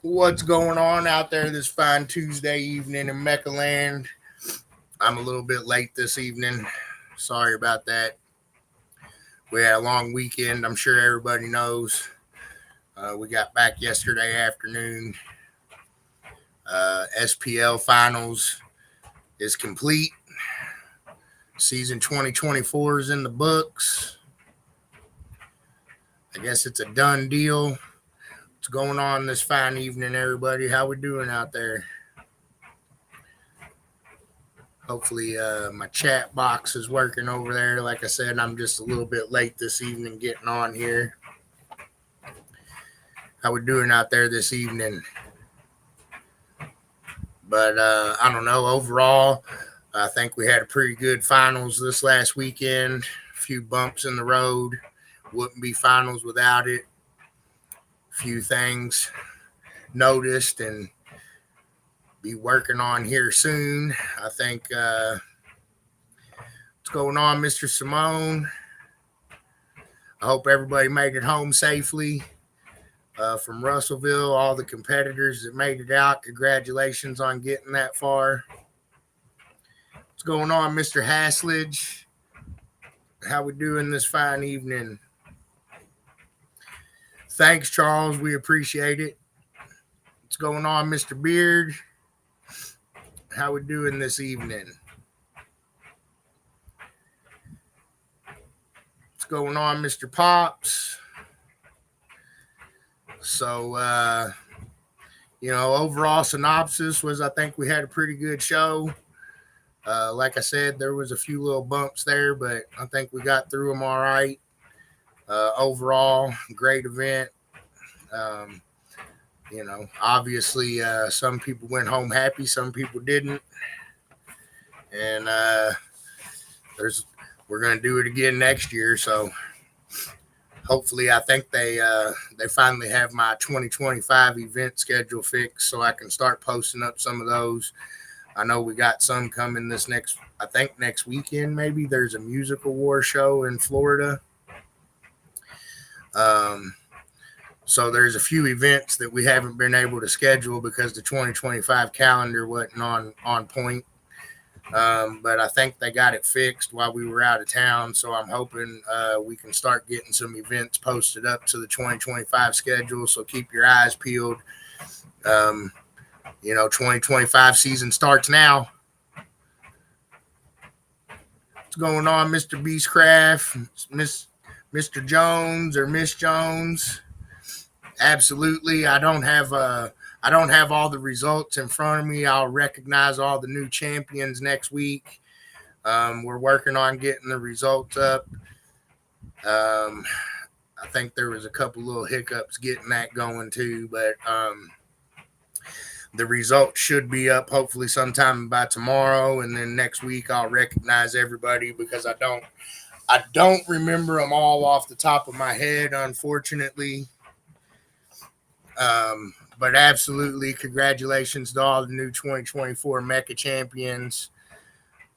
What's going on out there this fine Tuesday evening in Mecca land? I'm a little bit late this evening. Sorry about that. We had a long weekend. I'm sure everybody knows. We got back yesterday afternoon. SPL Finals is complete. Season 2024 is in the books. I guess it's a done deal. What's going on this fine evening, everybody? How we doing out there? Hopefully, my chat box is working over there. Like I said, I'm just a little bit late this evening getting on here. How we doing out there this evening? But I don't know. Overall, I think we had a pretty good finals this last weekend. A few bumps in the road. Wouldn't be finals without it. A few things noticed and be working on here soon. I think what's going on, Mr. Simone? I hope everybody made it home safely from Russellville. All the competitors that made it out, congratulations on getting that far. What's going on, Mr. Haslage? How we doing this fine evening? Thanks, Charles. We appreciate it. What's going on, Mr. Beard? How we doing this evening? What's going on, Mr. Pops? So, overall synopsis was I think we had a pretty good show. Like I said, there was a few little bumps there, but I think we got through them all right. Overall, great event. Obviously, some people went home happy, some people didn't, and we're gonna do it again next year. So hopefully, I think they finally have my 2025 event schedule fixed, so I can start posting up some of those. I know we got some coming next weekend. Maybe there's a music award show in Florida. So there's a few events that we haven't been able to schedule because the 2025 calendar wasn't on point. But I think they got it fixed while we were out of town. So I'm hoping we can start getting some events posted up to the 2025 schedule. So keep your eyes peeled. 2025 season starts now. What's going on, Mr. Beastcraft? Mr. Jones or Miss Jones? Absolutely. I don't have all the results in front of me. I'll recognize all the new champions next week. We're working on getting the results up. I think there was a couple little hiccups getting that going too, but the results should be up hopefully sometime by tomorrow, and then next week I'll recognize everybody because I don't remember them all off the top of my head, unfortunately. But absolutely, congratulations to all the new 2024 MECA champions.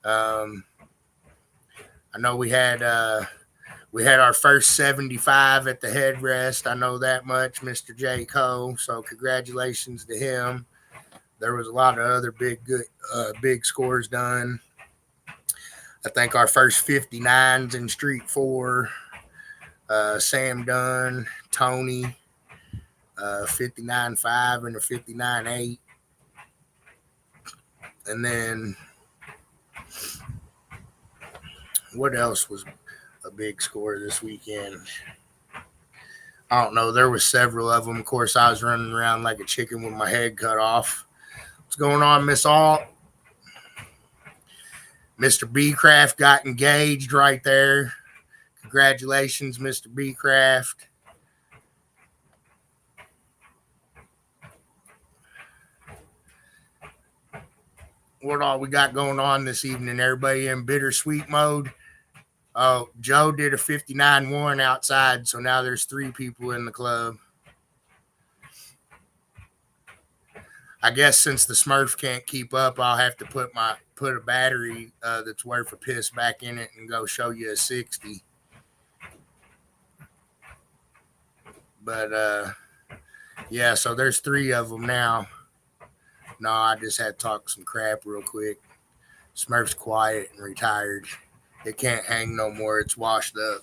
I know we had our first 75 at the headrest. I know that much, Mr. J. Cole. So congratulations to him. There was a lot of other big scores done. I think our first 59s in Street 4, Sam Dunn, Tony, 59.5 and a 59.8. And then what else was a big score this weekend? I don't know. There was several of them. Of course, I was running around like a chicken with my head cut off. What's going on, Miss Alt? Mr. B-Craft got engaged right there. Congratulations, Mr. B-Craft. What all we got going on this evening? Everybody in bittersweet mode? Oh, Joe did a 59-1 outside, so now there's 3 people in the club. I guess since the Smurf can't keep up, I'll have to put a battery that's worth a piss back in it and go show you a 60. But Yeah, so there's 3 of them now. No, I just had to talk some crap real quick. Smurf's quiet and retired. It can't hang no more. It's washed up.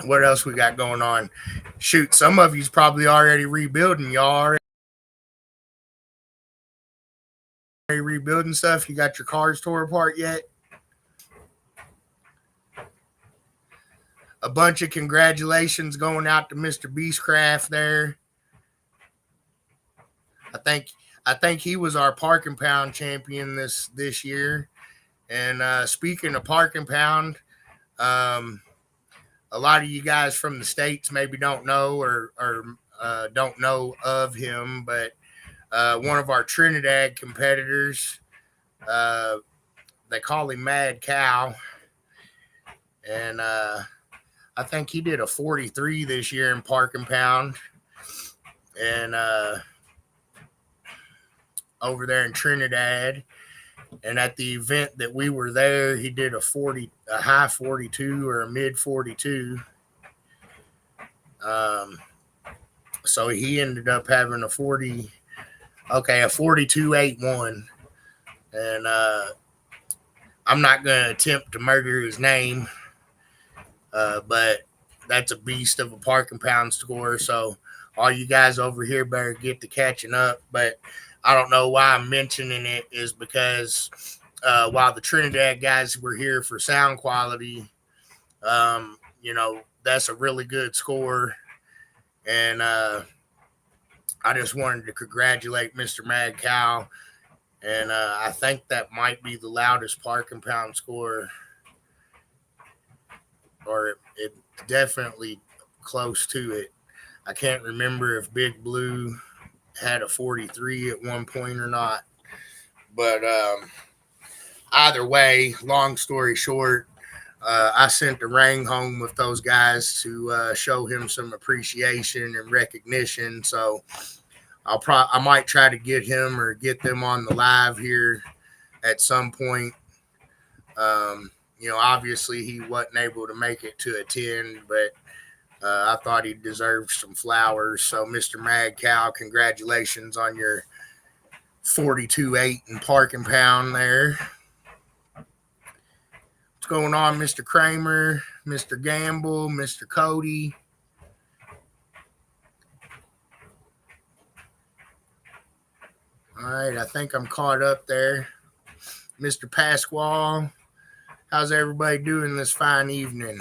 What else we got going on? Shoot, some of you's probably already rebuilding. Y'all already rebuilding stuff? You got your cars tore apart yet? A bunch of congratulations going out to Mr. Beastcraft there. I think he was our Park and Pound champion this year. And speaking of Park and Pound, a lot of you guys from the States maybe don't know or don't know of him, but one of our Trinidad competitors, they call him Mad Cow. And I think he did a 43 this year in Park and Pound. And over there in Trinidad. And at the event that we were there, he did a high 42 or a mid 42. So he ended up having a 42.81. And I'm not going to attempt to murder his name, but that's a beast of a Park and Pound score. So all you guys over here better get to catching up. But I don't know why I'm mentioning it is because while the Trinidad guys were here for sound quality, that's a really good score. And I just wanted to congratulate Mr. Mad Cow. And I think that might be the loudest Park and Pound score, or it definitely close to it. I can't remember if Big Blue had a 43 at one point or not. But either way, long story short, I sent the ring home with those guys to show him some appreciation and recognition. So I might try to get him or get them on the live here at some point. Obviously he wasn't able to make it to attend, but I thought he deserved some flowers. So, Mr. Mad Cow, congratulations on your 42.8 in Park and Pound there. What's going on, Mr. Kramer, Mr. Gamble, Mr. Cody? All right, I think I'm caught up there. Mr. Pasquale, how's everybody doing this fine evening?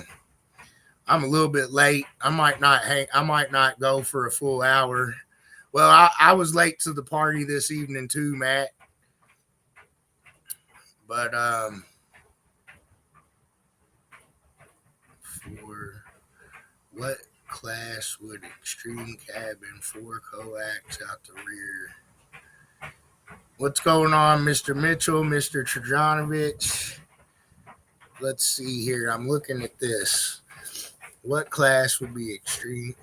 I'm a little bit late. I might not go for a full hour. Well, I was late to the party this evening too, Matt. But for what class would Extreme Cabin 4 coax out the rear? What's going on, Mr. Mitchell, Mr. Trajanovich? Let's see here. I'm looking at this. What class would Extreme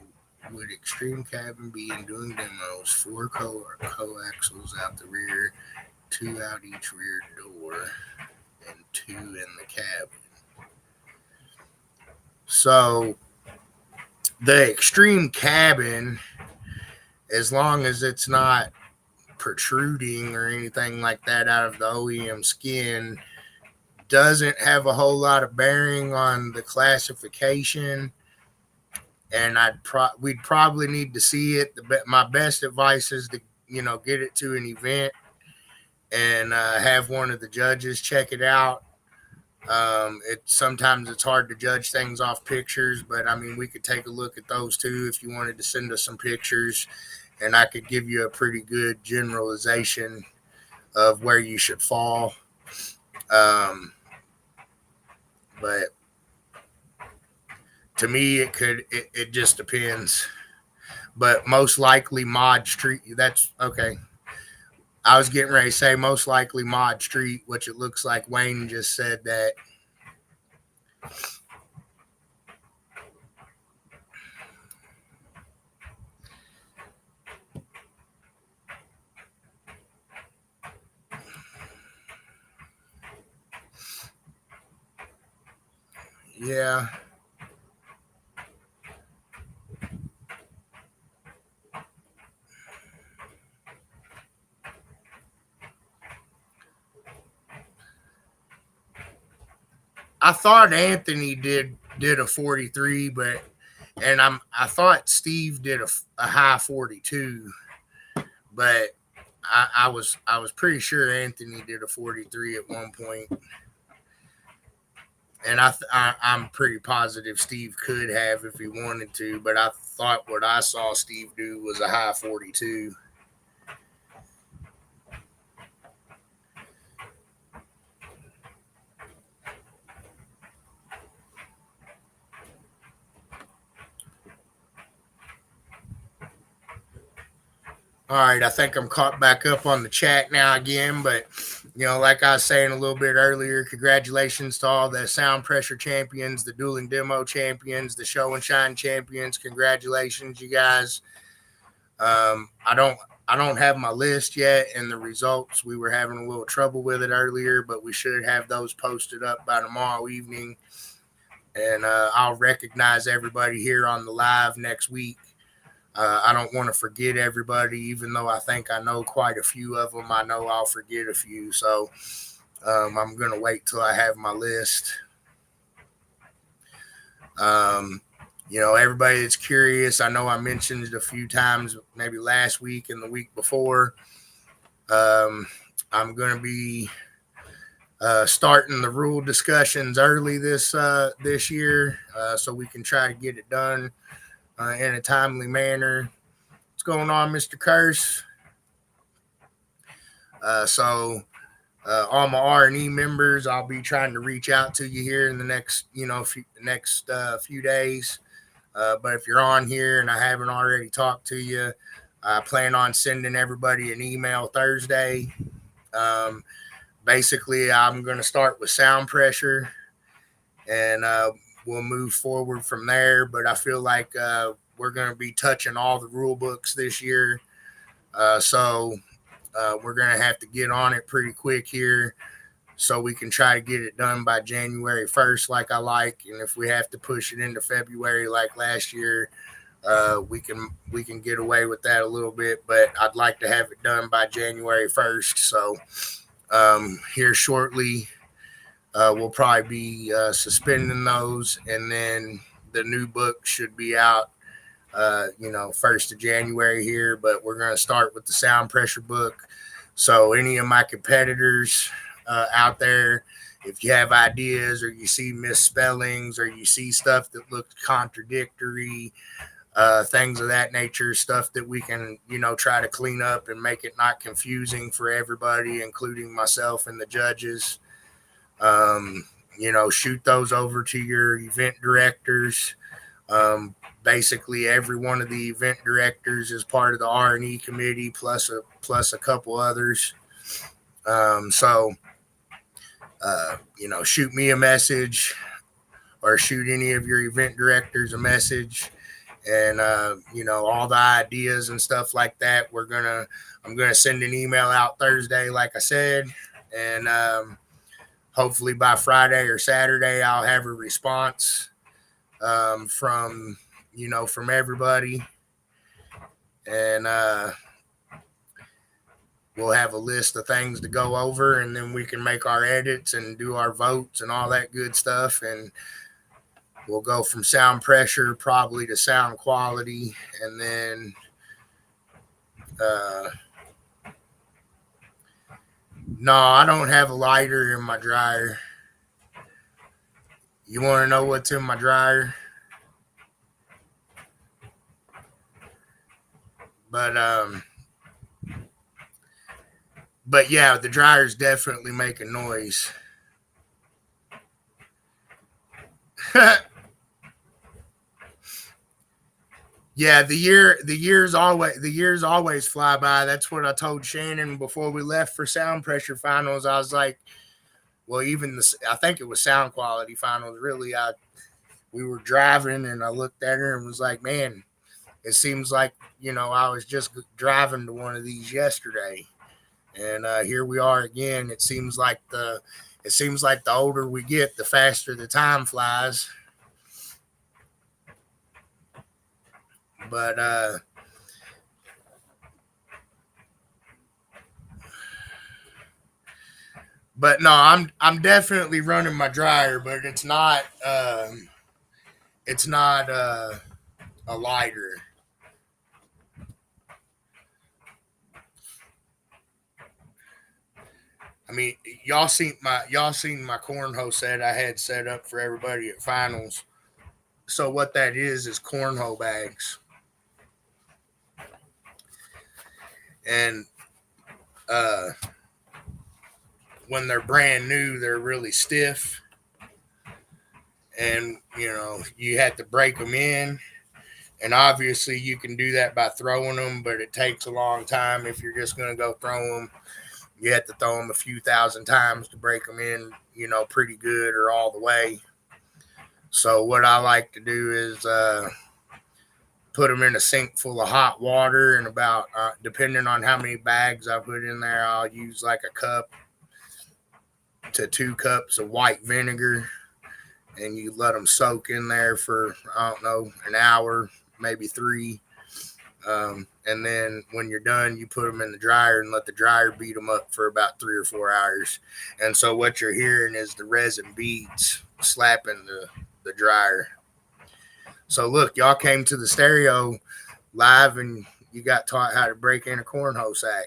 Cabin be in doing demos? 4 coaxials out the rear, 2 out each rear door, and 2 in the cabin. So the Extreme Cabin, as long as it's not protruding or anything like that out of the OEM skin, doesn't have a whole lot of bearing on the classification. And we'd probably need to see it. My best advice is to get it to an event and have one of the judges check it out. Sometimes it's hard to judge things off pictures, but I mean we could take a look at those too if you wanted to send us some pictures, and I could give you a pretty good generalization of where you should fall. But to me, it just depends. But most likely Mod Street. That's okay. I was getting ready to say most likely Mod Street, which it looks like Wayne just said that. Yeah. I thought Anthony did a 43, but I thought Steve did a high 42, but I was pretty sure Anthony did a 43 at one point, and I'm pretty positive Steve could have if he wanted to, but I thought what I saw Steve do was a high 42. All right, I think I'm caught back up on the chat now again, but like I was saying a little bit earlier, congratulations to all the sound pressure champions, the dueling demo champions, the show and shine champions. Congratulations, you guys. I don't have my list yet and the results. We were having a little trouble with it earlier, but we should have those posted up by tomorrow evening. And I'll recognize everybody here on the live next week. I don't want to forget everybody, even though I think I know quite a few of them. I know I'll forget a few. So I'm going to wait till I have my list. Everybody that's curious, I know I mentioned it a few times, maybe last week and the week before. I'm going to be starting the rule discussions early this year, so we can try to get it done in a timely manner. What's going on, Mr. Curse? So all my R&E members, I'll be trying to reach out to you here in the next, few days. But if you're on here and I haven't already talked to you, I plan on sending everybody an email Thursday. Basically, I'm going to start with sound pressure, and we'll move forward from there. But I feel like we're going to be touching all the rule books this year. So we're going to have to get on it pretty quick here so we can try to get it done by January 1st like I like. And if we have to push it into February like last year, we can get away with that a little bit. But I'd like to have it done by January 1st. So here shortly, we'll probably be suspending those, and then the new book should be out 1st of January here. But we're going to start with the sound pressure book. So any of my competitors out there, if you have ideas or you see misspellings or you see stuff that looks contradictory, things of that nature, stuff that we can try to clean up and make it not confusing for everybody, including myself and the judges, shoot those over to your event directors. Basically every one of the event directors is part of the R&E committee plus a couple others. Shoot me a message or shoot any of your event directors a message, and all the ideas and stuff like that. I'm gonna send an email out Thursday, like I said, and hopefully by Friday or Saturday I'll have a response from everybody, and we'll have a list of things to go over, and then we can make our edits and do our votes and all that good stuff. And we'll go from sound pressure probably to sound quality. And then no, I don't have a lighter in my dryer. You want to know what's in my dryer? But yeah, the dryer's definitely making noise. Yeah, the years always fly by. That's what I told Shannon before we left for sound pressure finals. I was like, well, I think it was sound quality finals. Really, we were driving and I looked at her and was like, man, it seems like I was just driving to one of these yesterday. And here we are again. It seems like it seems like the older we get, the faster the time flies. But no, I'm definitely running my dryer, but it's not a lighter. I mean, y'all seen my cornhole set I had set up for everybody at finals. So what that is cornhole bags, and uh, when they're brand new, they're really stiff, and you have to break them in. And obviously, you can do that by throwing them, but it takes a long time if you're just going to go throw them. You have to throw them a few thousand times to break them in, pretty good or all the way. So what I like to do is put them in a sink full of hot water, and about, depending on how many bags I put in there, I'll use like a cup to 2 cups of white vinegar, and you let them soak in there for, I don't know, an hour, maybe 3. And then when you're done, you put them in the dryer and let the dryer beat them up for about 3 or 4 hours. And so what you're hearing is the resin beads slapping the dryer. So look, y'all came to the stereo live and you got taught how to break in a cornhole sack.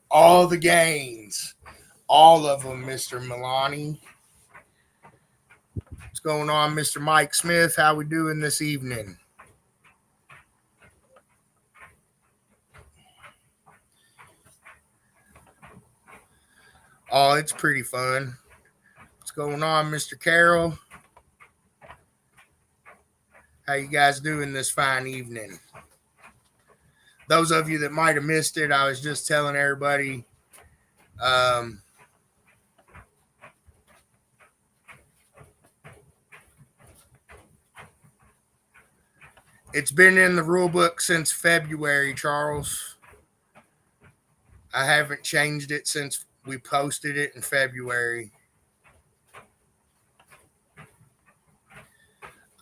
All the gains, all of them, Mr. Milani. What's going on, Mr. Mike Smith? How we doing this evening? Oh, it's pretty fun. What's going on, Mr. Carroll? How you guys doing this fine evening? Those of you that might have missed it, I was just telling everybody it's been in the rule book since February, Charles. I haven't changed it since we posted it in February.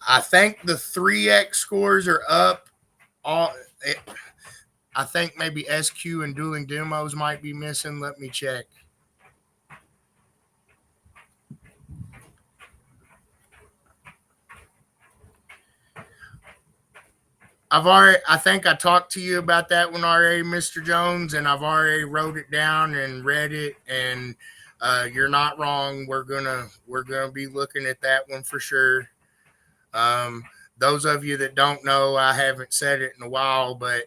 I think the 3X scores are up. I think maybe SQ and dueling demos might be missing. Let me check. I think I talked to you about that one already, Mr. Jones, and I've already wrote it down and read it, and you're not wrong. We're gonna be looking at that one for sure. Those of you that don't know, I haven't said it in a while, but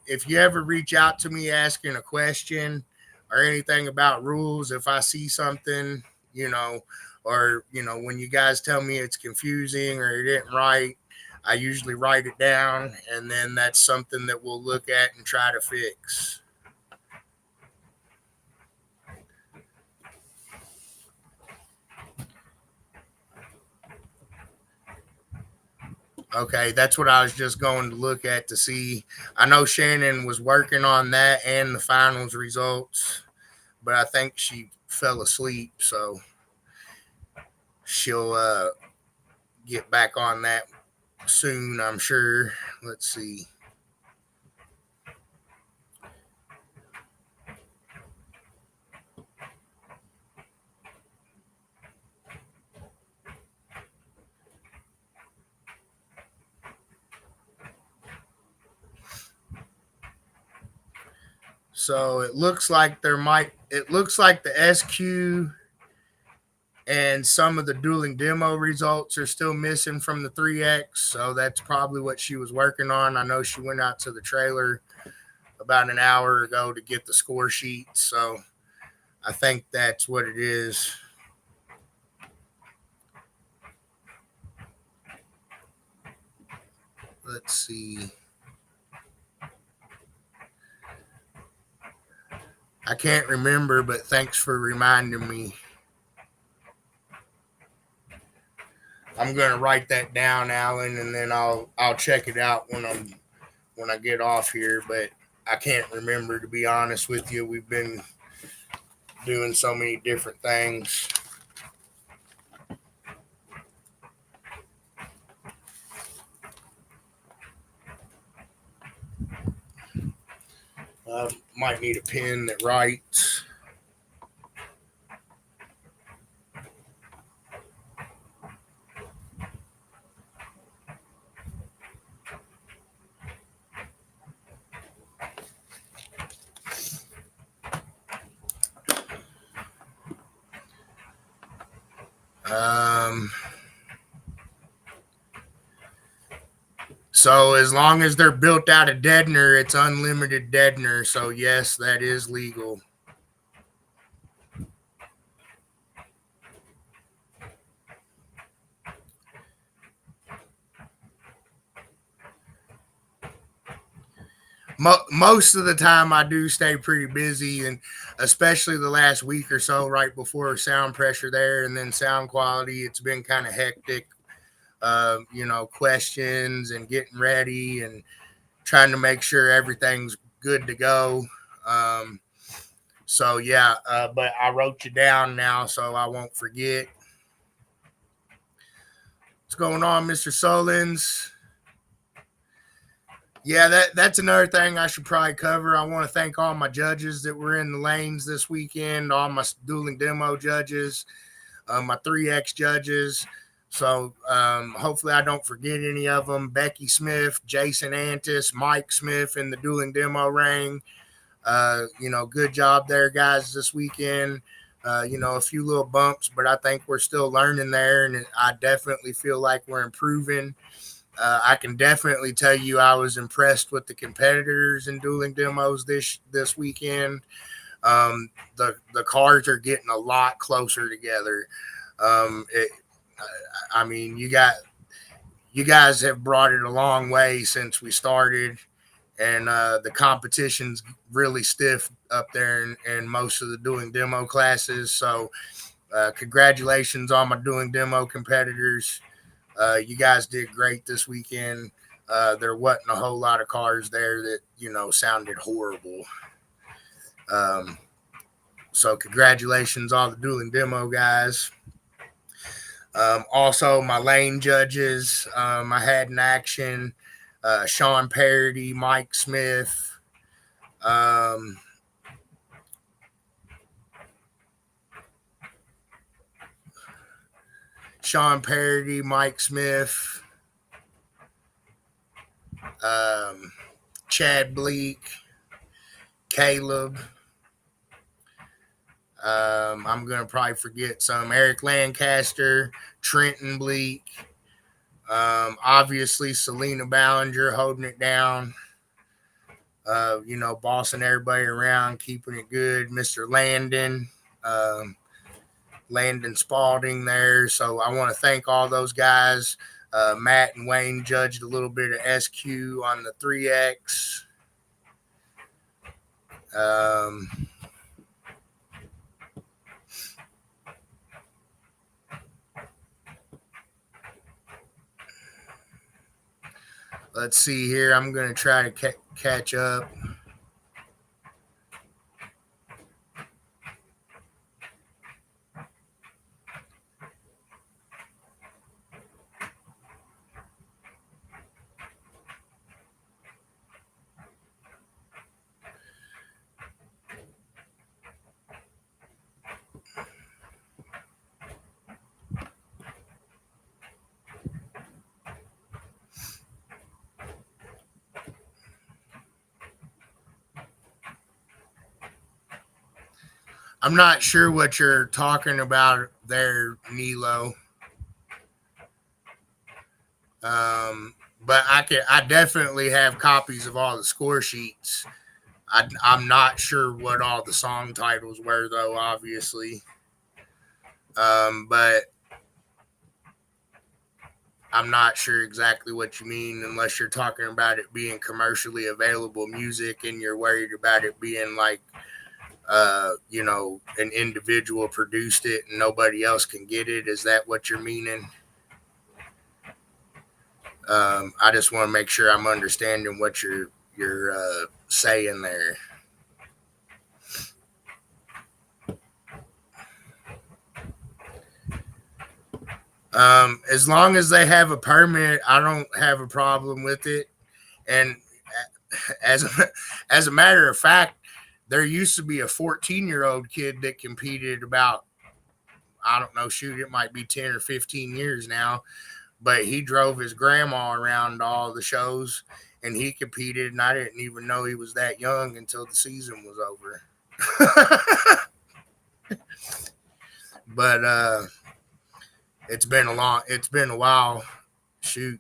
if you ever reach out to me asking a question or anything about rules, if I see something, or when you guys tell me it's confusing or it isn't right, I usually write it down, and then that's something that we'll look at and try to fix. Okay, that's what I was just going to look at to see. I know Shannon was working on that and the finals results, but I think she fell asleep, so she'll get back on that soon, I'm sure. Let's see. So it looks like the SQ and some of the dueling demo results are still missing from the 3X. So that's probably what she was working on. I know she went out to the trailer about an hour ago to get the score sheet. So I think that's what it is. Let's see. I can't remember, but thanks for reminding me. I'm gonna write that down, Alan, and then I'll check it out when I get off here. But I can't remember, to be honest with you. We've been doing so many different things. Might need a pen that writes. So as long as they're built out of deadener, it's unlimited deadener. So yes, that is legal. Most of the time I do stay pretty busy, and especially the last week or so right before sound pressure there and then sound quality, it's been kind of hectic. Questions and getting ready and trying to make sure everything's good to go. But I wrote you down now so I won't forget. What's going on, Mr. Solins? Yeah, that's another thing I should probably cover. I want to thank all my judges that were in the lanes this weekend, all my dueling demo judges, my 3X judges. So hopefully I don't forget any of them. Becky Smith, Jason Antis, Mike Smith in the dueling demo ring. Good job there, guys, this weekend. A few little bumps, but I think we're still learning there, and I definitely feel like we're improving. I can definitely tell you I was impressed with the competitors in dueling demos this weekend. The cars are getting a lot closer together. You guys have brought it a long way since we started, and the competition's really stiff up there in most of the dueling demo classes. So congratulations on my dueling demo competitors. You guys did great this weekend. There wasn't a whole lot of cars there that, sounded horrible. So congratulations, all the dueling demo guys. Also, my lane judges, I had in action Sean Parody, Mike Smith, Mike Smith, Chad Bleak, Caleb. I'm going to probably forget some. Eric Lancaster, Trenton Bleak. Obviously, Selena Ballinger holding it down. Bossing everybody around, keeping it good. Mr. Landon. Landon Spalding there. So I want to thank all those guys. Matt and Wayne judged a little bit of SQ on the 3X. Let's see here. I'm going to try to catch up. I'm not sure what you're talking about there, Nilo. But I definitely have copies of all the score sheets. I'm not sure what all the song titles were, though, obviously. But I'm not sure exactly what you mean unless you're talking about it being commercially available music and you're worried about it being like an individual produced it and nobody else can get it. Is that what you're meaning? I just want to make sure I'm understanding what you're saying there. As long as they have a permit, I don't have a problem with it. And as a matter of fact, there used to be a 14-year-old kid that competed about, I don't know, shoot, it might be 10 or 15 years now, but he drove his grandma around all the shows and he competed, and I didn't even know he was that young until the season was over. But it's been a while. Shoot.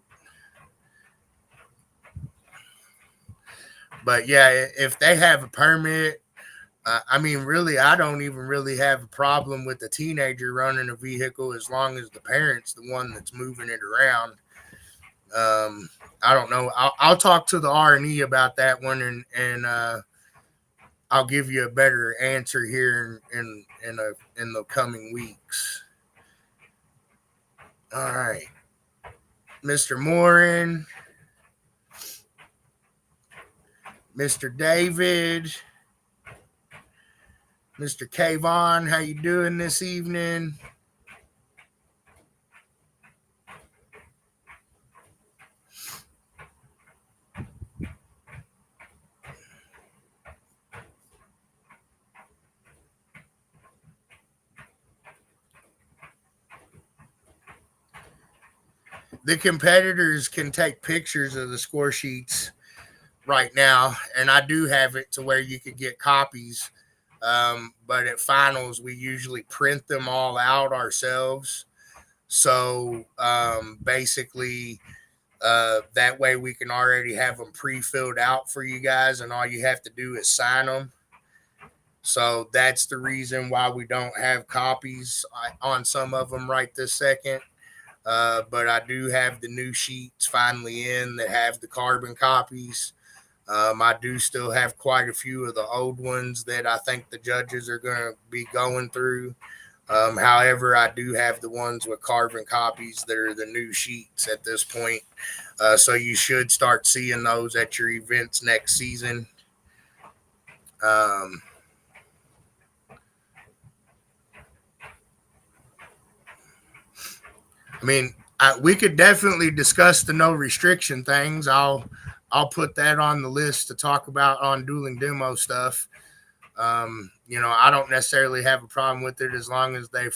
But yeah, if they have a permit, I mean, really, I don't even really have a problem with the teenager running a vehicle as long as the parent's the one that's moving it around. I don't know. I'll talk to the R&E about that one, and I'll give you a better answer here in the coming weeks. All right, Mr. Morin, Mr. David, Mr. Kayvon, how you doing this evening? The competitors can take pictures of the score sheets right now, and I do have it to where you could get copies. But at finals, we usually print them all out ourselves. So basically, that way we can already have them pre-filled out for you guys, and all you have to do is sign them. So that's the reason why we don't have copies on some of them right this second. But I do have the new sheets finally in that have the carbon copies. I do still have quite a few of the old ones that I think the judges are going to be going through. However, I do have the ones with carbon copies that are the new sheets at this point. So you should start seeing those at your events next season. I mean, we could definitely discuss the no restriction things. I'll put that on the list to talk about on dueling demo stuff. I don't necessarily have a problem with it as long as they,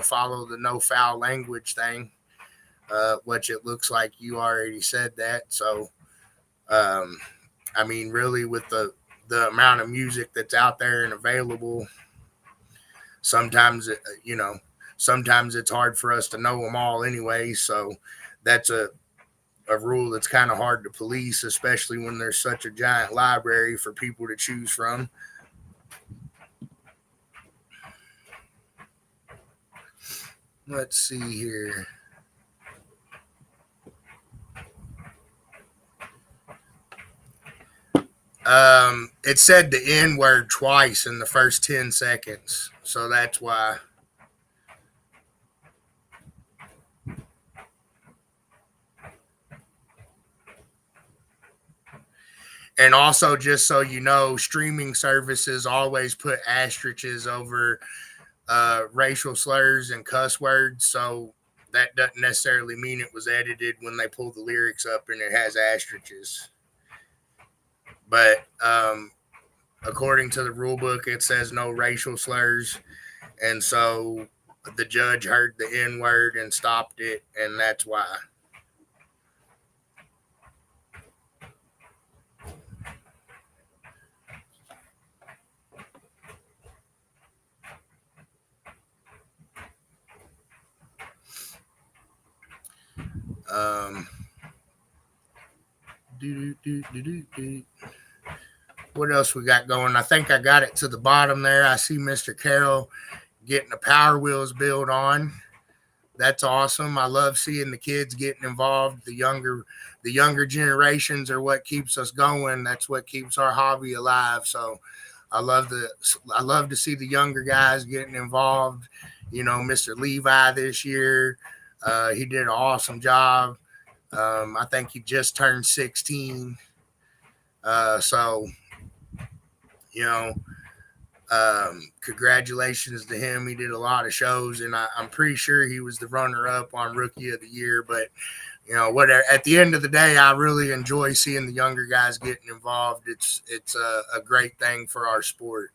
follow the no foul language thing, which it looks like you already said that. So, I mean, really, with the amount of music that's out there and available, sometimes it's hard for us to know them all anyway. So that's a rule that's kind of hard to police, especially when there's such a giant library for people to choose from. Let's see here. It said the N word twice in the first 10 seconds. So that's why. And also, just so you know, streaming services always put asterisks over racial slurs and cuss words. So that doesn't necessarily mean it was edited when they pull the lyrics up and it has asterisks. But according to the rule book, it says no racial slurs. And so the judge heard the N word and stopped it, and that's why. What else we got going? I think I got it to the bottom there. I see Mr. Carroll getting the Power Wheels build on. That's awesome. I love seeing the kids getting involved. The younger generations are what keeps us going. That's what keeps our hobby alive. So I love to see the younger guys getting involved. Mr. Levi this year, he did an awesome job. I think he just turned 16. So, you know, congratulations to him. He did a lot of shows, and I'm pretty sure he was the runner-up on Rookie of the Year. But whatever. At the end of the day, I really enjoy seeing the younger guys getting involved. It's a great thing for our sport.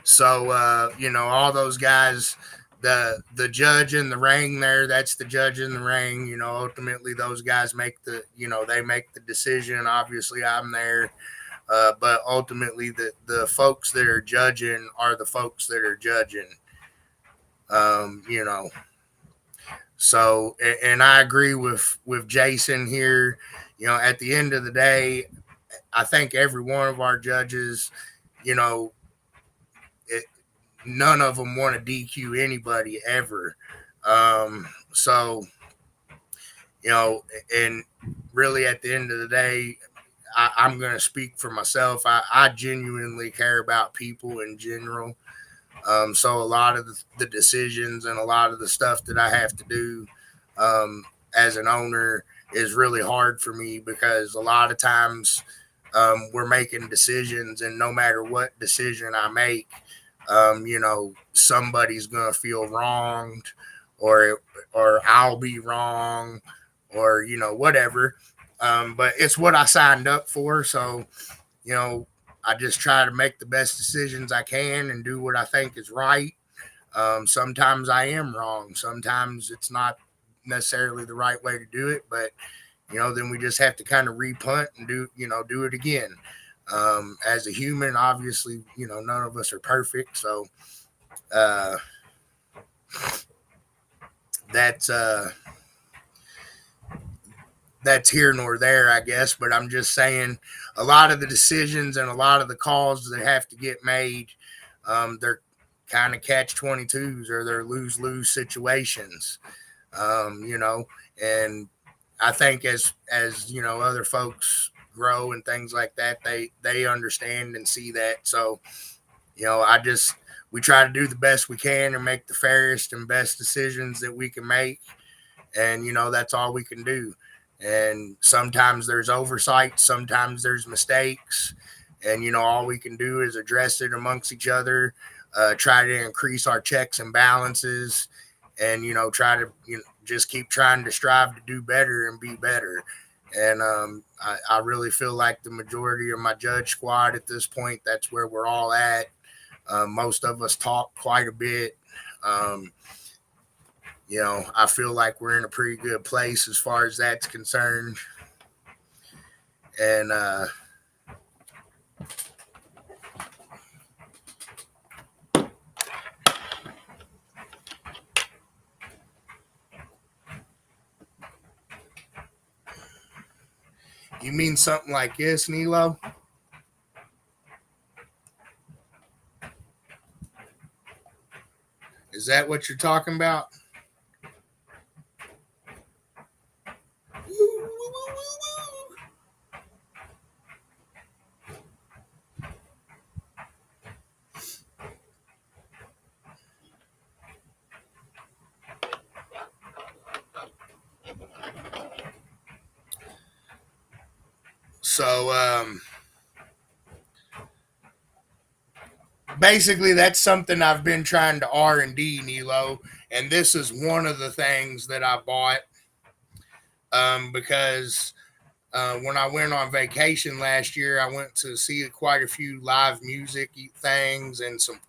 So all those guys, the judge in the ring there, that's the judge in the ring. Ultimately those guys make they make the decision. Obviously I'm there, but ultimately the folks that are judging are the folks that are judging. So, and I agree with Jason here. At the end of the day, I think every one of our judges, it, none of them want to DQ anybody ever. So, and really at the end of the day, I'm going to speak for myself. I genuinely care about people in general. So a lot of the decisions and a lot of the stuff that I have to do as an owner is really hard for me, because a lot of times we're making decisions, and no matter what decision I make, somebody's going to feel wronged, or I'll be wrong, or whatever. But it's what I signed up for, so I just try to make the best decisions I can and do what I think is right. Sometimes I am wrong. Sometimes it's not necessarily the right way to do it, but then we just have to kind of repunt and do it again. As a human, obviously, none of us are perfect, so that's here nor there, I guess. But I'm just saying, a lot of the decisions and a lot of the calls that have to get made, they're kind of catch-22s, or they're lose-lose situations. And I think as other folks grow and things like that, they understand and see that. So we try to do the best we can and make the fairest and best decisions that we can make, and that's all we can do. And sometimes there's oversight, sometimes there's mistakes, and all we can do is address it amongst each other, try to increase our checks and balances, and try to just keep trying to strive to do better and be better. And I really feel like the majority of my judge squad at this point, that's where we're all at. Most of us talk quite a bit. I feel like we're in a pretty good place as far as that's concerned. And you mean something like this, Nilo? Is that what you're talking about? So basically that's something I've been trying to R&D, Nilo, and this is one of the things that I bought because when I went on vacation last year, I went to see quite a few live music things and some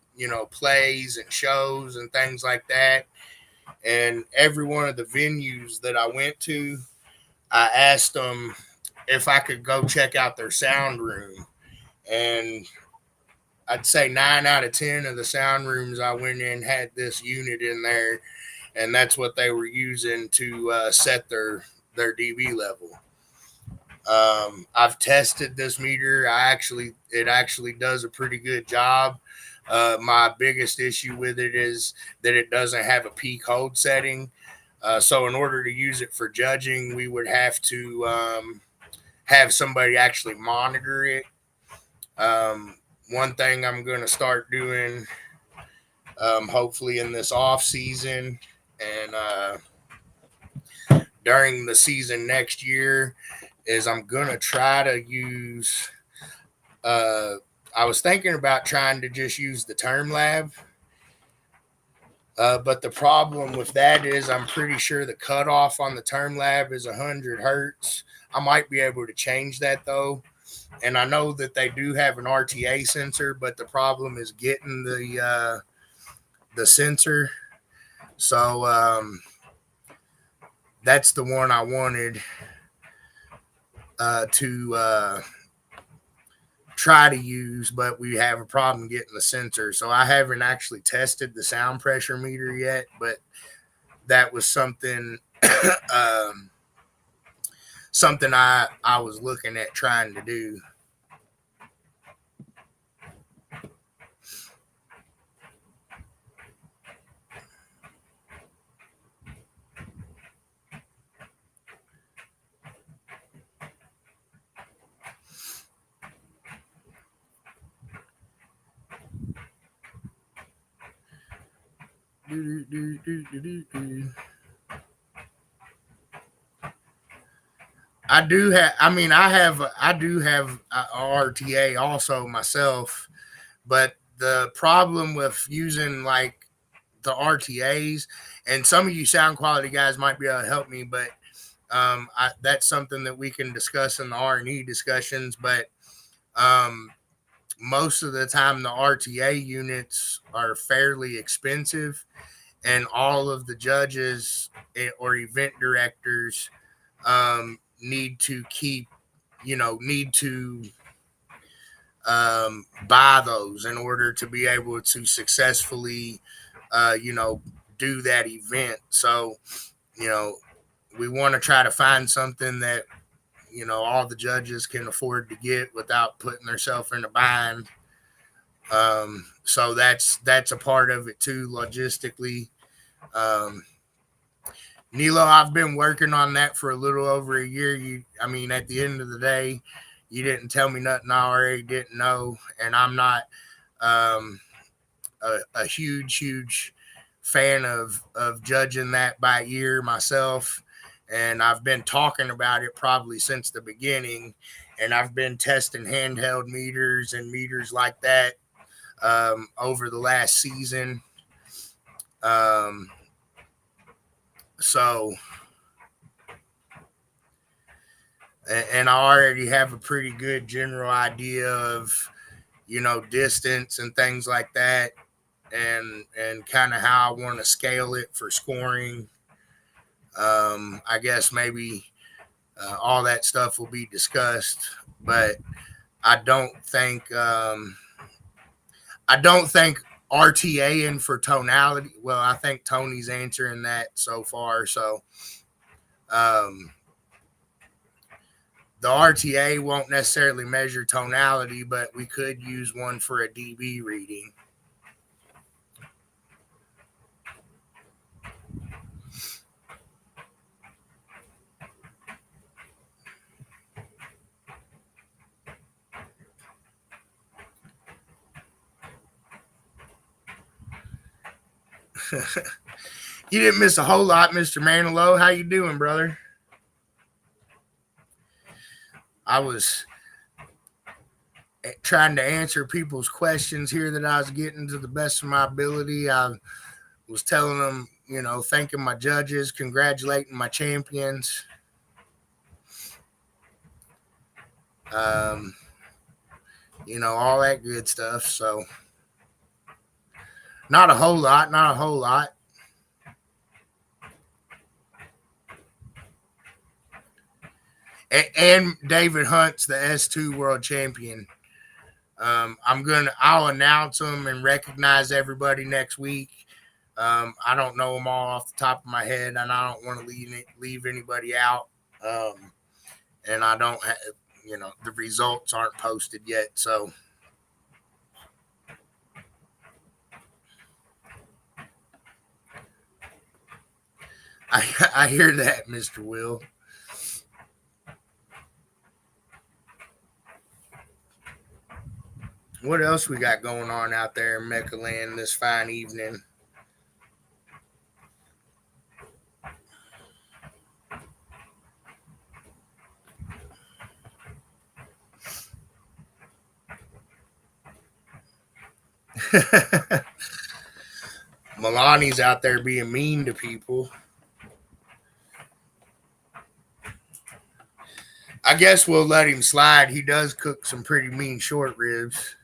plays and shows and things like that. And every one of the venues that I went to, I asked them if I could go check out their sound room. And I'd say 9 out of 10 of the sound rooms I went in had this unit in there, and that's what they were using to set their dB level. I've tested this meter. It actually does a pretty good job. My biggest issue with it is that it doesn't have a peak hold setting. So in order to use it for judging, we would have to have somebody actually monitor it. One thing I'm going to start doing, hopefully in this off season and during the season next year, is I'm going to try to use. I was thinking about trying to just use the term lab. But the problem with that is I'm pretty sure the cutoff on the term lab is 100 hertz. I might be able to change that though. And I know that they do have an RTA sensor, but the problem is getting the sensor. So that's the one I wanted to try to use, but we have a problem getting the sensor. So I haven't actually tested the sound pressure meter yet, but that was something something I was looking at trying to do. I do have. I mean, I do have a RTA also myself, but the problem with using like the RTAs, and some of you sound quality guys might be able to help me, but that's something that we can discuss in the R&E discussions. But most of the time, the RTA units are fairly expensive, and all of the judges or event directors need to buy those in order to be able to successfully do that event. So we want to try to find something that all the judges can afford to get without putting themselves in a bind. So that's a part of it too, logistically. Nilo, I've been working on that for a little over a year. At the end of the day, you didn't tell me nothing I already didn't know, and I'm not a huge fan of judging that by ear myself. And I've been talking about it probably since the beginning, and I've been testing handheld meters and meters like that over the last season. So, and I already have a pretty good general idea of, distance and things like that, and kind of how I want to scale it for scoring. I guess maybe all that stuff will be discussed, but I don't think RTAing for tonality. Well, I think Tony's answering that so far. So the RTA won't necessarily measure tonality, but we could use one for a dB reading. You didn't miss a whole lot, Mr. Manilow. How you doing, brother? I was trying to answer people's questions here that I was getting to the best of my ability. I was telling them, thanking my judges, congratulating my champions. All that good stuff. So not a whole lot. And David Hunt's the S2 world champion. I'll announce them and recognize everybody next week. I don't know them all off the top of my head, and I don't want to leave anybody out. And I don't have, the results aren't posted yet, so. I hear that, Mr. Will. What else we got going on out there in Mecca Land this fine evening? Milani's out there being mean to people. I guess we'll let him slide. He does cook some pretty mean short ribs.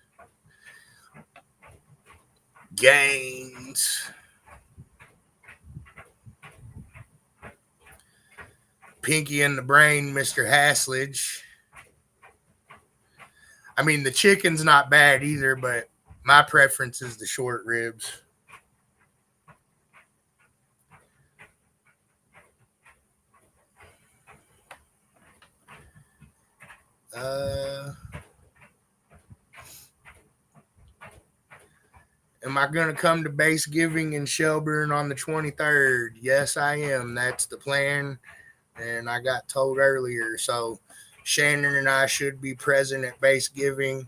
Gaines. Pinky in the brain, Mr. Haslage. I mean, the chicken's not bad either, but my preference is the short ribs. Am I going to come to base giving in Shelburne on the 23rd? Yes, I am. That's the plan. And I got told earlier. So Shannon and I should be present at base giving.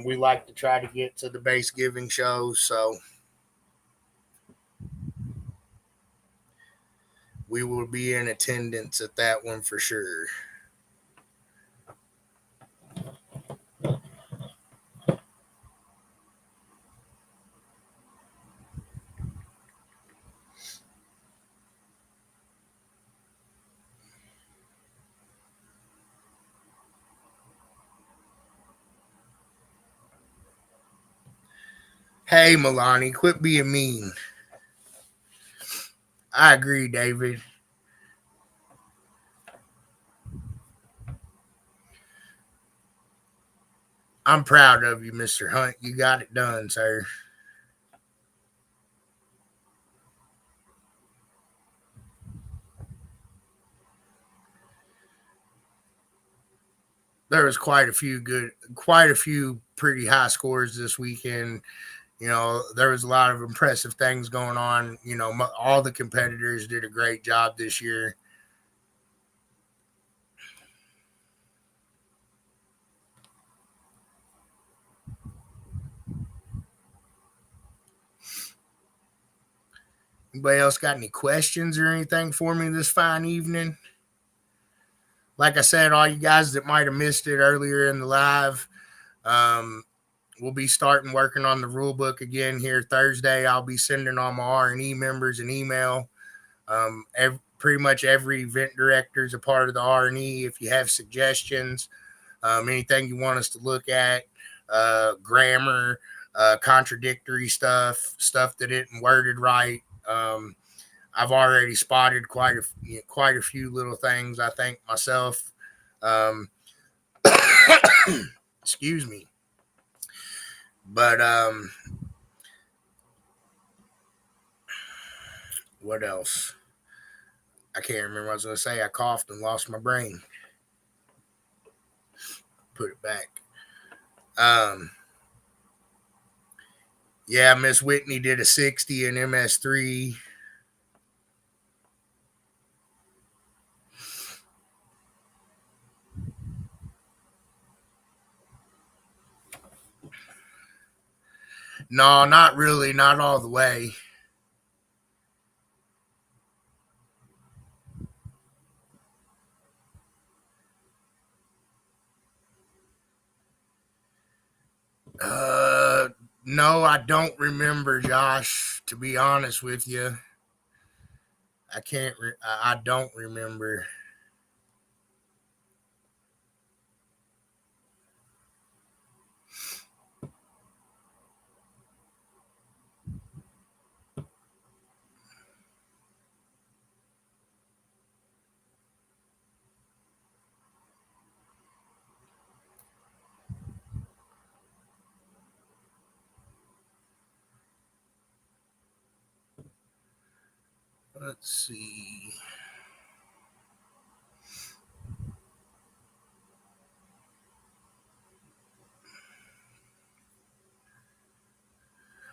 We like to try to get to the base giving shows. So we will be in attendance at that one for sure. Hey, Milani, quit being mean. I agree, David. I'm proud of you, Mr. Hunt. You got it done, sir. There was quite a few pretty high scores this weekend. There was a lot of impressive things going on. All the competitors did a great job this year. Anybody else got any questions or anything for me this fine evening? Like I said, all you guys that might have missed it earlier in the live, we'll be starting working on the rule book again here Thursday. I'll be sending all my R&E members an email. Pretty much every event director is a part of the R&E. If you have suggestions, anything you want us to look at, grammar, contradictory stuff that isn't worded right. I've already spotted quite a few little things, I think, myself. Excuse me. But what else? I can't remember what I was going to say. I coughed and lost my brain. Put it back. Yeah, Miss Whitney did a 60 in MS3. No, not really. Not all the way. No, I don't remember, Josh. To be honest with you, I can't. I don't remember. Let's see.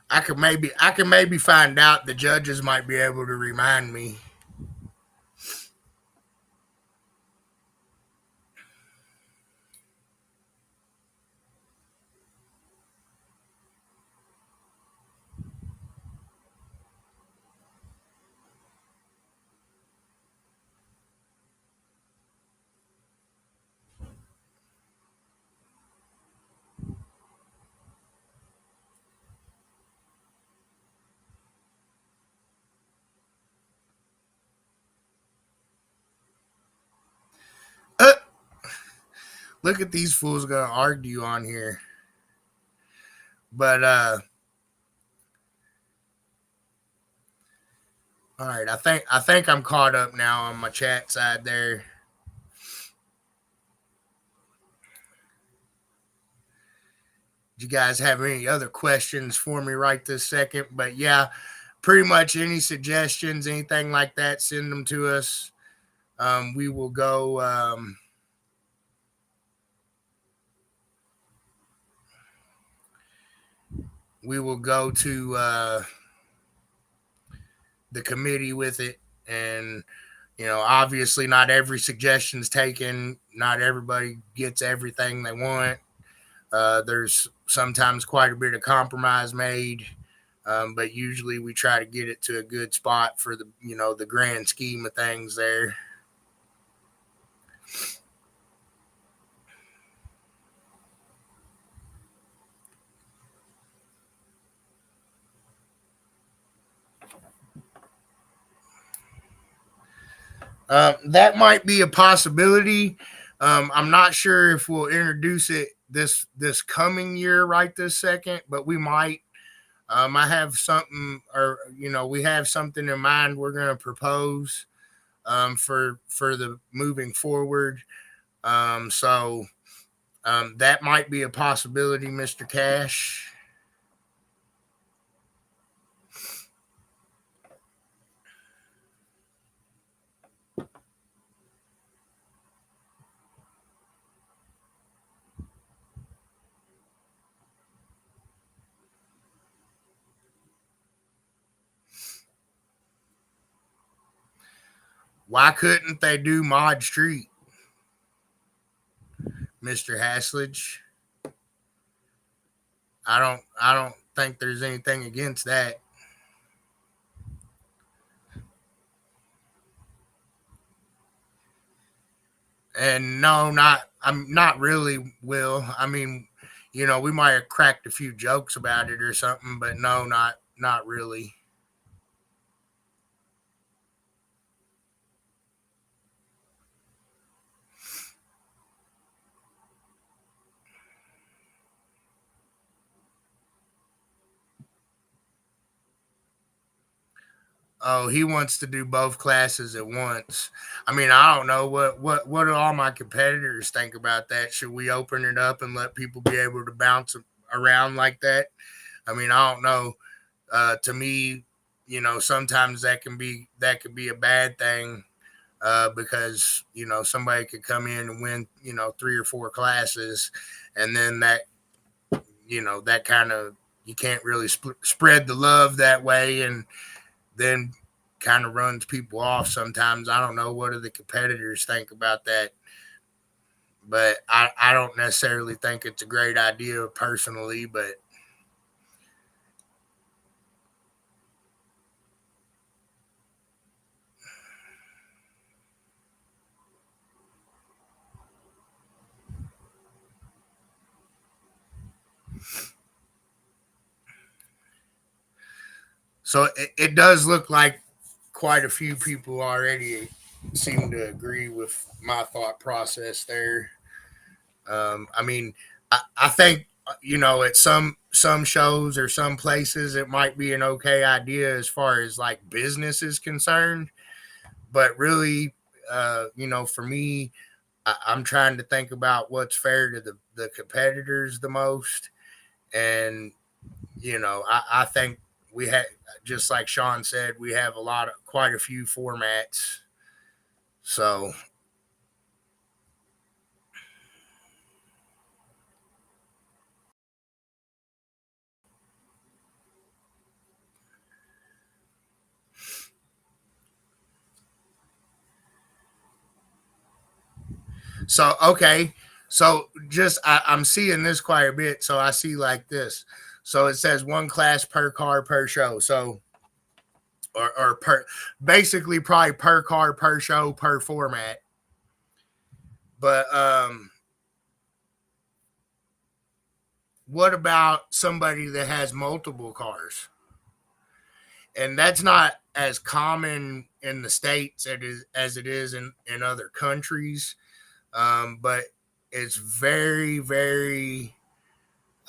I can maybe find out. The judges might be able to remind me. Uh, Look at these fools gonna argue on here. But all right, I think I'm caught up now on my chat side there. Do you guys have any other questions for me right this second? But yeah, pretty much any suggestions, anything like that, send them to us. We will go. We will go to the committee with it, and obviously, not every suggestion is taken. Not everybody gets everything they want. There's sometimes quite a bit of compromise made. But usually we try to get it to a good spot for the grand scheme of things there. That might be a possibility. I'm not sure if we'll introduce it this coming year right this second, but we might. I have something, or we have something in mind we're going to propose for the moving forward. So that might be a possibility, Mr. Cash. Why couldn't they do Mod Street, Mr. Haslage? I don't think there's anything against that. And no, I'm not really, Will. I mean, we might have cracked a few jokes about it or something, but no, not really. Oh, he wants to do both classes at once. I mean, I don't know what do all my competitors think about that. Should we open it up and let people be able to bounce around like that? I mean, I don't know. To me, sometimes that could be a bad thing because somebody could come in and win 3 or 4 classes, and then that kind of, you can't really spread the love that way, and then kind of runs people off sometimes. I don't know, what do the competitors think about that, but I don't necessarily think it's a great idea personally, but so it does look like quite a few people already seem to agree with my thought process there. I mean, I think at some shows or some places it might be an okay idea as far as like business is concerned, but really, for me, I'm trying to think about what's fair to the competitors the most, and I think we had, just like Sean said, we have quite a few formats. So okay. So just I'm seeing this quite a bit. So I see like this. So it says one class per car per show. So or per basically probably per car per show per format. But what about somebody that has multiple cars? And that's not as common in the states as it is in other countries. But it's very, very,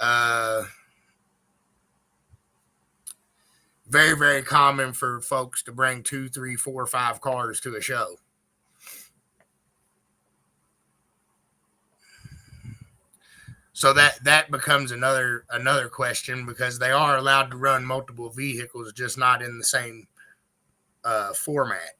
uh, very, very common for folks to bring 2, 3, 4, 5 cars to a show. So that becomes another question, because they are allowed to run multiple vehicles, just not in the same format.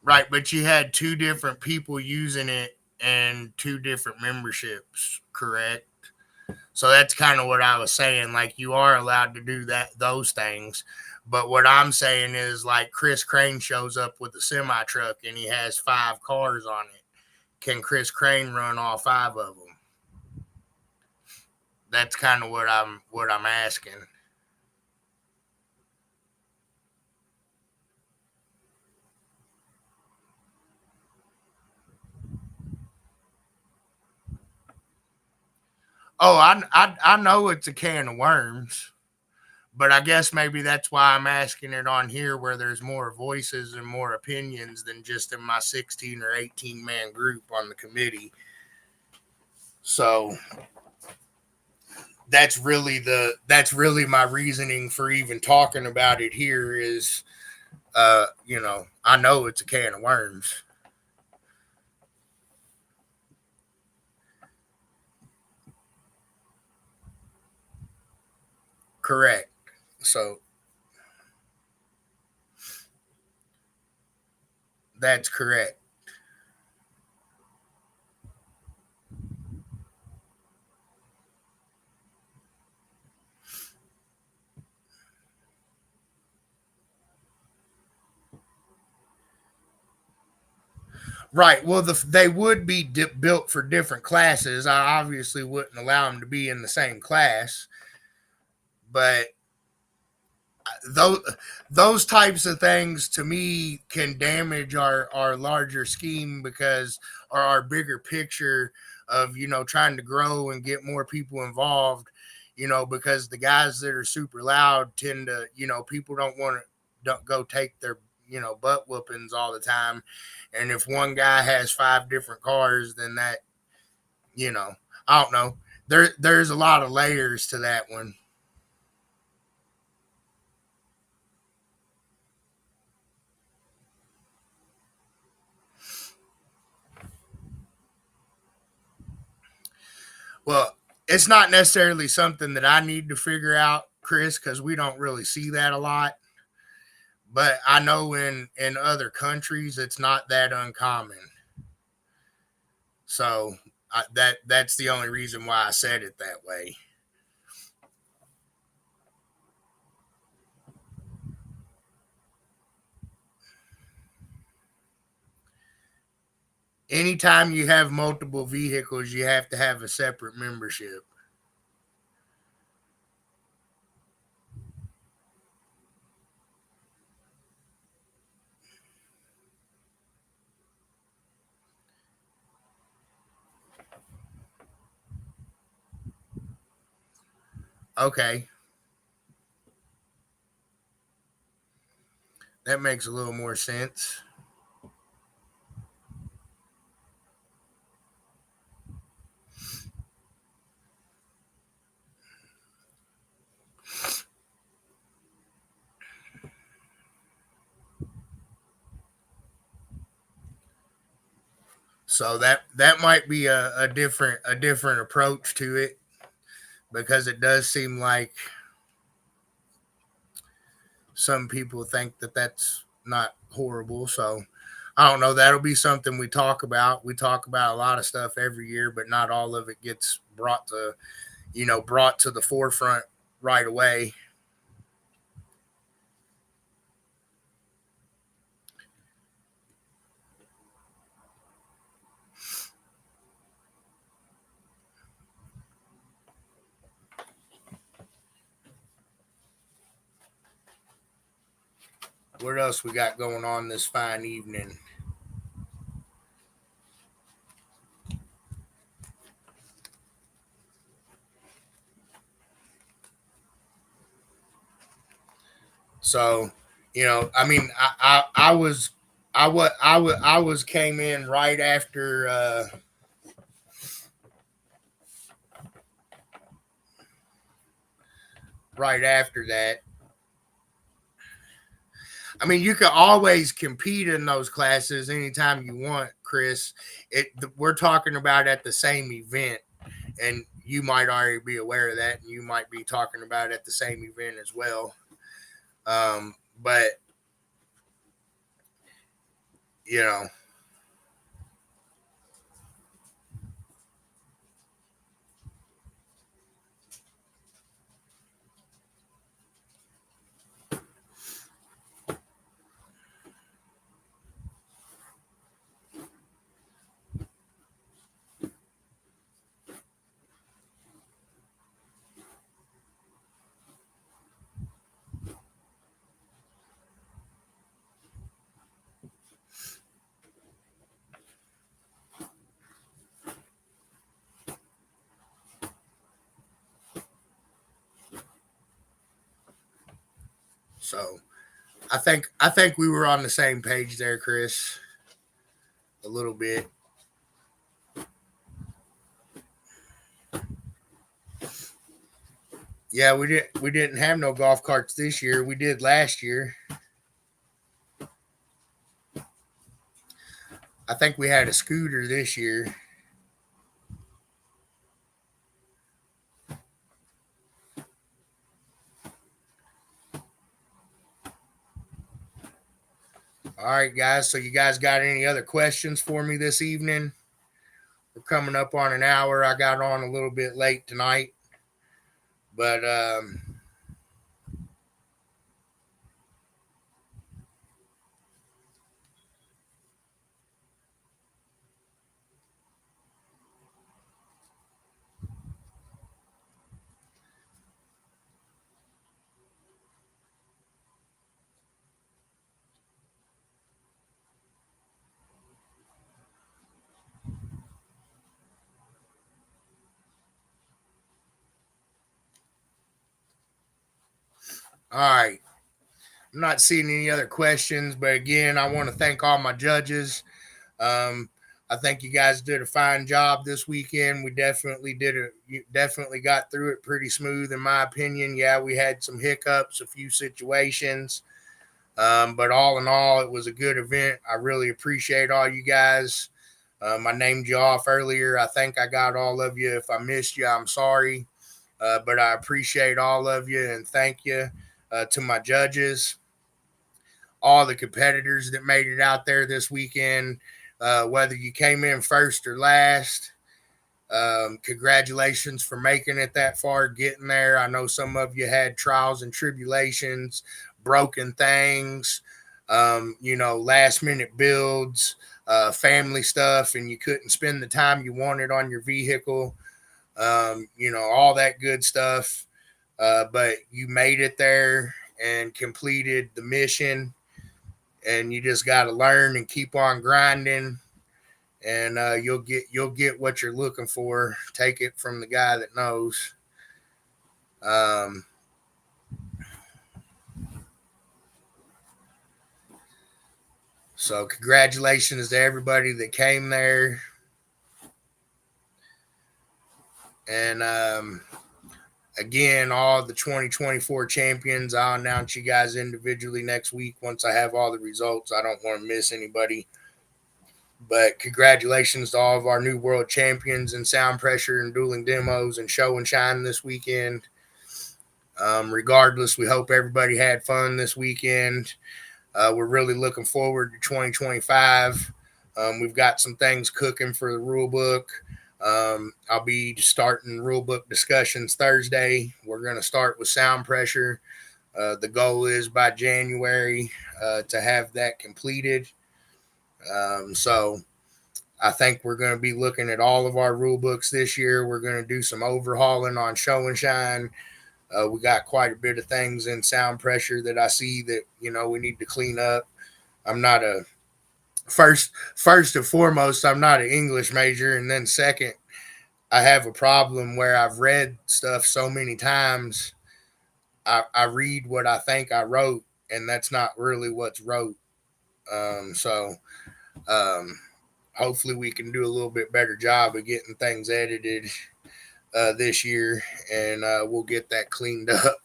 Right, but you had two different people using it and two different memberships, correct? So that's kind of what I was saying. Like, you are allowed to do those things. But what I'm saying is, like, Chris Crane shows up with a semi truck and he has 5 cars on it. Can Chris Crane run all 5 of them? That's kind of what I'm asking. Oh, I know it's a can of worms, but I guess maybe that's why I'm asking it on here, where there's more voices and more opinions than just in my 16 or 18 man group on the committee. So that's really my reasoning for even talking about it here is, I know it's a can of worms. Correct. So that's correct. Right. Well, they would be built for different classes. I obviously wouldn't allow them to be in the same class, but those those types of things to me can damage our larger scheme, because, or our bigger picture of, trying to grow and get more people involved. Because the guys that are super loud tend to, people don't go take their, butt whoopings all the time. And if one guy has 5 different cars, then that, you know I don't know, there's a lot of layers to that one. Well, it's not necessarily something that I need to figure out, Chris, because we don't really see that a lot. But I know in other countries, it's not that uncommon. So that's the only reason why I said it that way. Anytime you have multiple vehicles, you have to have a separate membership. Okay. That makes a little more sense. So that might be a different approach to it, because it does seem like some people think that that's not horrible. So I don't know. That'll be something we talk about. We talk about a lot of stuff every year, but not all of it gets brought to the forefront right away. What else we got going on this fine evening? So, I mean, I was, I was came in right after that. I mean, you can always compete in those classes anytime you want, Chris. We're talking about at the same event, and you might already be aware of that, and you might be talking about it at the same event as well. But you know, so I think we were on the same page there, Chris, a little bit. Yeah, we didn't have no golf carts this year. We did last year. I think we had a scooter this year. All right, guys. So you guys got any other questions for me this evening? We're coming up on an hour. I got on a little bit late tonight, but all right. I'm not seeing any other questions, but again, I want to thank all my judges. Um, I think you guys did a fine job this weekend. We definitely did it. You definitely got through it pretty smooth, in my opinion. Yeah, we had some hiccups, a few situations, but all in all, it was a good event. I really appreciate all you guys. I named you off earlier. I think I got all of you. If I missed you, I'm sorry, but I appreciate all of you and thank you to my judges, all the competitors that made it out there this weekend, whether you came in first or last. Congratulations for making it that far, getting there. I know some of you had trials and tribulations, broken things, last minute builds, family stuff, and you couldn't spend the time you wanted on your vehicle, all that good stuff. But you made it there and completed the mission, and you just got to learn and keep on grinding, and you'll get what you're looking for. Take it from the guy that knows. Um, so congratulations to everybody that came there. And again, all the 2024 champions, I'll announce you guys individually next week once I have all the results. I don't want to miss anybody. But congratulations to all of our new world champions in sound pressure and dueling demos and show and shine this weekend. Regardless, we hope everybody had fun this weekend. We're really looking forward to 2025. We've got some things cooking for the rule book. I'll be starting rule book discussions Thursday. We're going to start with sound pressure. The goal is by January to have that completed. So I think we're going to be looking at all of our rule books this year. We're going to do some overhauling on show and shine. We got quite a bit of things in sound pressure that I see that, we need to clean up. I'm not a first and foremost, I'm not an English major. And then second, I have a problem where I've read stuff so many times. I read what I think I wrote, and that's not really what's wrote. So hopefully we can do a little bit better job of getting things edited this year, and we'll get that cleaned up.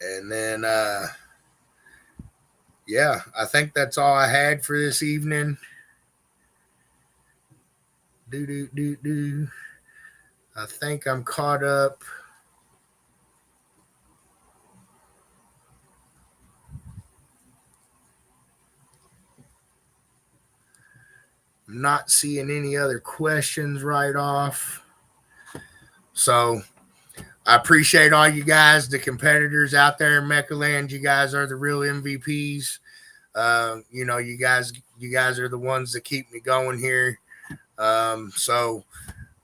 And then, yeah, I think that's all I had for this evening. I think I'm caught up. I'm not seeing any other questions right off. So I appreciate all you guys, the competitors out there in MECA land. You guys are the real MVPs. You guys are the ones that keep me going here. So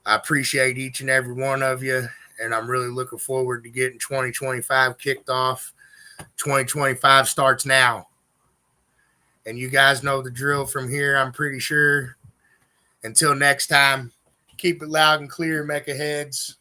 I appreciate each and every one of you, and I'm really looking forward to getting 2025 kicked off. 2025 starts now. And you guys know the drill from here, I'm pretty sure. Until next time, keep it loud and clear, MECA heads.